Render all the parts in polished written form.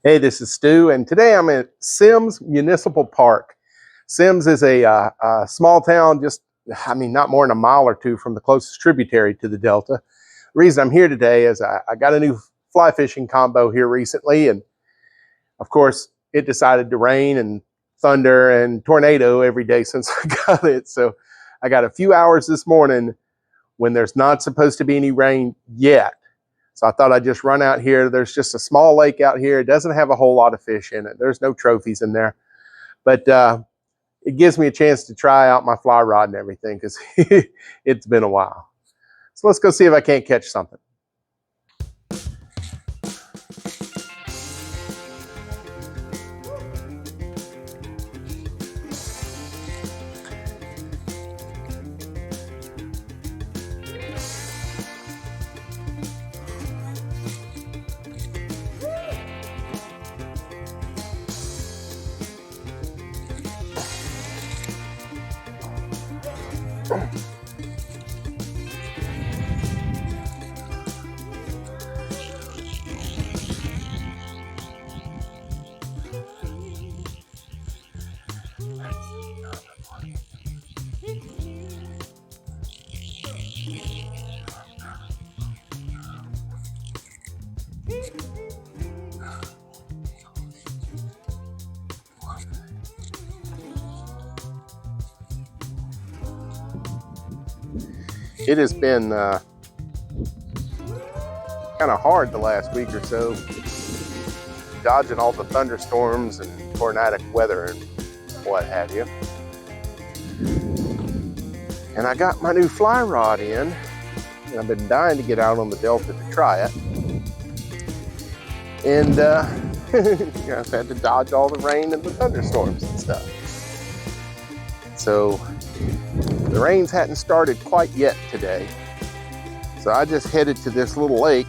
Hey, this is Stu, and today I'm at Sims Municipal Park. Sims is a small town, not more than a mile or two from the closest tributary to the Delta. The reason I'm here today is I got a new fly fishing combo here recently, and of course, it decided to rain and thunder and tornado every day since I got it. So I got a few hours this morning when there's not supposed to be any rain yet. So I thought I'd just run out here. There's just a small lake out here. It doesn't have a whole lot of fish in it. There's no trophies in there. But it gives me a chance to try out my fly rod and everything because it's been a while. So let's go see if I can't catch something. It has been kind of hard the last week or so, dodging all the thunderstorms and tornadic weather and what have you. And I got my new fly rod in, and I've been dying to get out on the Delta to try it. And I've had to dodge all the rain and the thunderstorms and stuff. So the rains hadn't started quite yet today. So I just headed to this little lake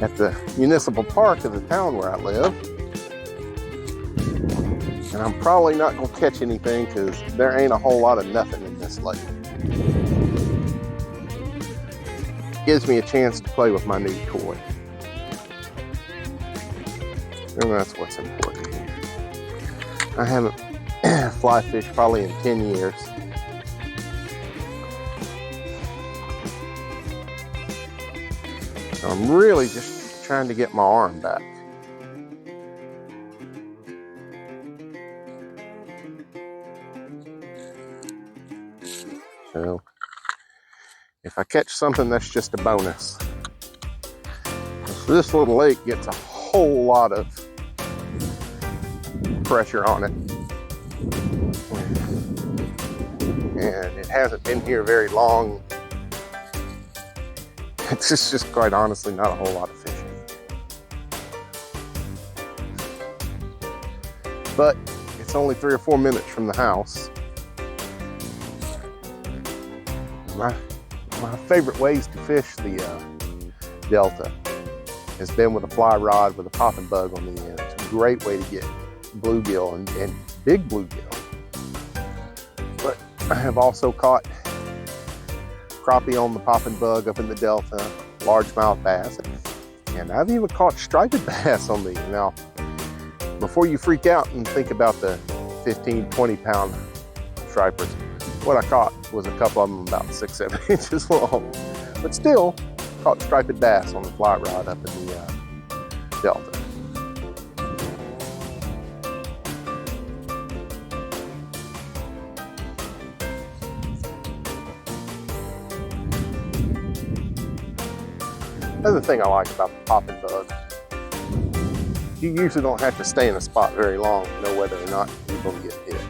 at the municipal park of the town where I live. And I'm probably not going to catch anything because there ain't a whole lot of nothing in this lake. Gives me a chance to play with my new toy. And that's what's important here. I haven't fly fished probably in 10 years. So I'm really just trying to get my arm back. So if I catch something, that's just a bonus. So this little lake gets a whole lot of pressure on it. And it hasn't been here very long. It's just quite honestly not a whole lot of fishing. But it's only 3 or 4 minutes from the house. My favorite ways to fish the Delta has been with a fly rod with a popping bug on the end. It's a great way to get bluegill and big bluegill. But I have also caught crappie on the popping bug up in the Delta, largemouth bass, and I've even caught striped bass on these. Now, before you freak out and think about the 15, 20 pound stripers, what I caught was a couple of them about 6, 7 inches long. But still, caught striped bass on the fly rod up in the Delta. Another thing I like about the popping bug, you usually don't have to stay in a spot very long to know whether or not you're going to get hit.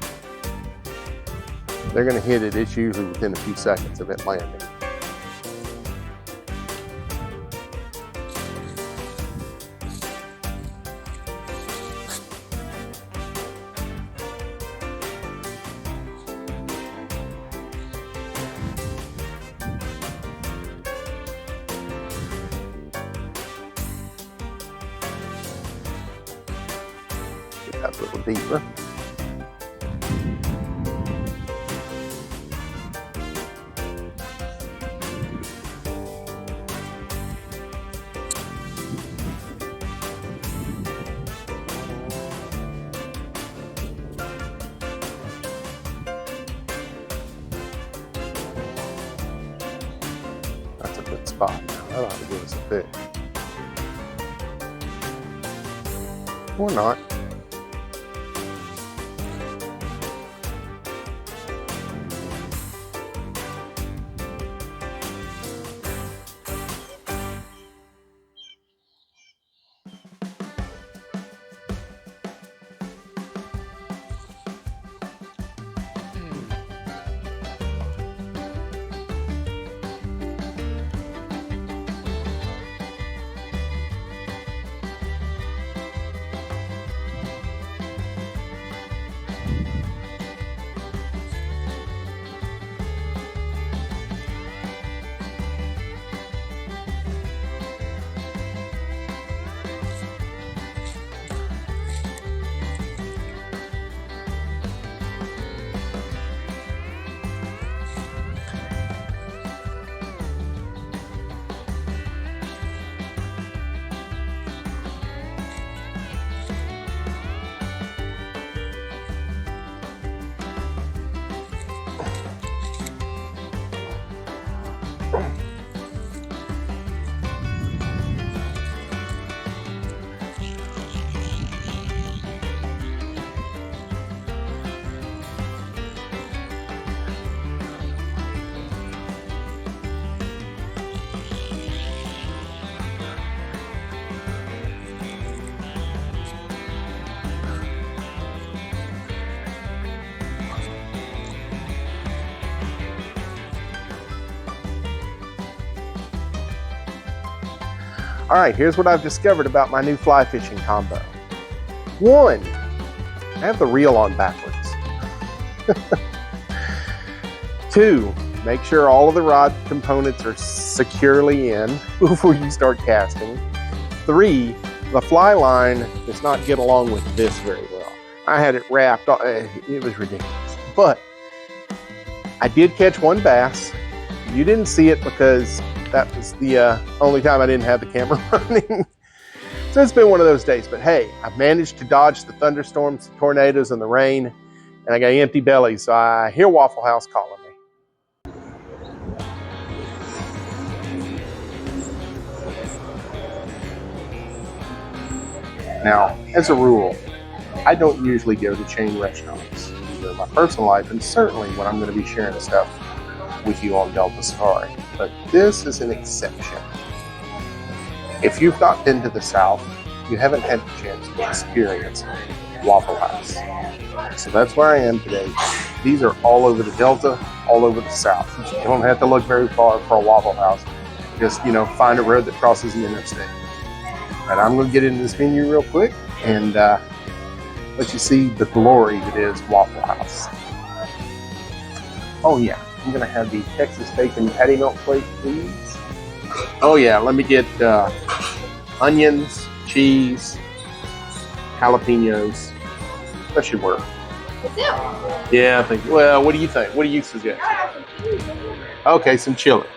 They're going to hit it, it's usually within a few seconds of it landing. Get that a little deeper. spot. Now, that ought to give us a pick. Or not. All right, here's what I've discovered about my new fly fishing combo. 1, I have the reel on backwards. 2, make sure all of the rod components are securely in before you start casting. 3, the fly line does not get along with this very well. I had it wrapped, it was ridiculous. But I did catch 1 bass. You didn't see it because that was the only time I didn't have the camera running. So it's been one of those days, but hey, I've managed to dodge the thunderstorms, the tornadoes, and the rain, and I got an empty belly, so I hear Waffle House calling me. Now, as a rule, I don't usually go to chain restaurants, either in my personal life, and certainly when I'm going to be sharing stuff with you on Delta Safari, but this is an exception. If you've not been to the South, you haven't had the chance to experience Waffle House. So that's where I am today. These are all over the Delta, all over the South. You don't have to look very far for a Waffle House. Just, find a road that crosses the interstate. But I'm going to get into this menu real quick and let you see the glory that is Waffle House. Oh yeah, I'm going to have the Texas bacon patty melt plate, please. Oh yeah, let me get onions, cheese, jalapenos. That should work. Yeah, I think. Well, what do you think? What do you suggest? Okay, some chili.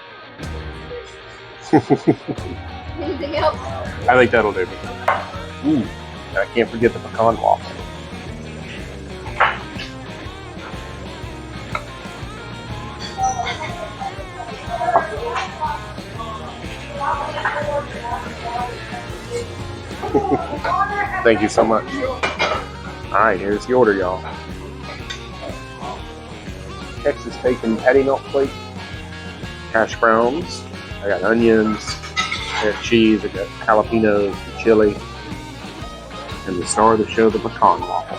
Anything else? I think that'll do. Ooh, I can't forget the pecan waffle. Thank you so much. All right, here's the order, y'all. Texas bacon patty melt plate, hash browns. I got onions, I got cheese, I got jalapenos, the chili, and the star of the show, the pecan waffle.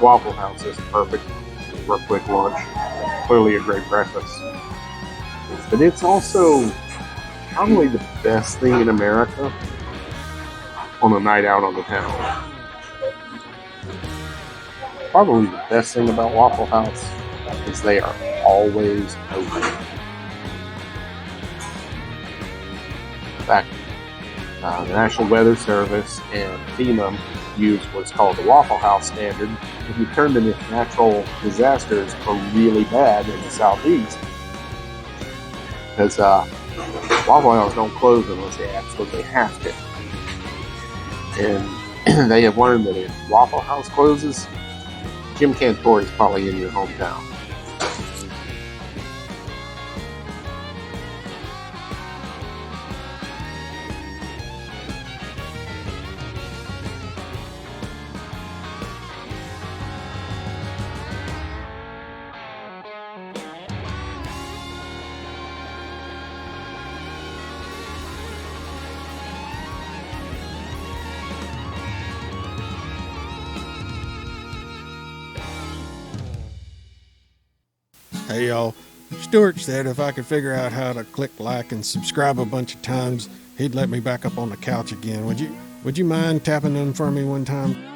Waffle House is perfect for a quick lunch. Clearly a great breakfast. But it's also probably the best thing in America on a night out on the town. Probably the best thing about Waffle House is they are always open. In fact, the National Weather Service and FEMA use what's called the Waffle House standard. If you determine if natural disasters are really bad in the southeast, because Waffle House don't close unless they absolutely have to. And they have learned that if Waffle House closes, Jim Cantor is probably in your hometown. Hey y'all, Stuart said if I could figure out how to click like and subscribe a bunch of times, he'd let me back up on the couch again. Would you mind tapping them for me one time?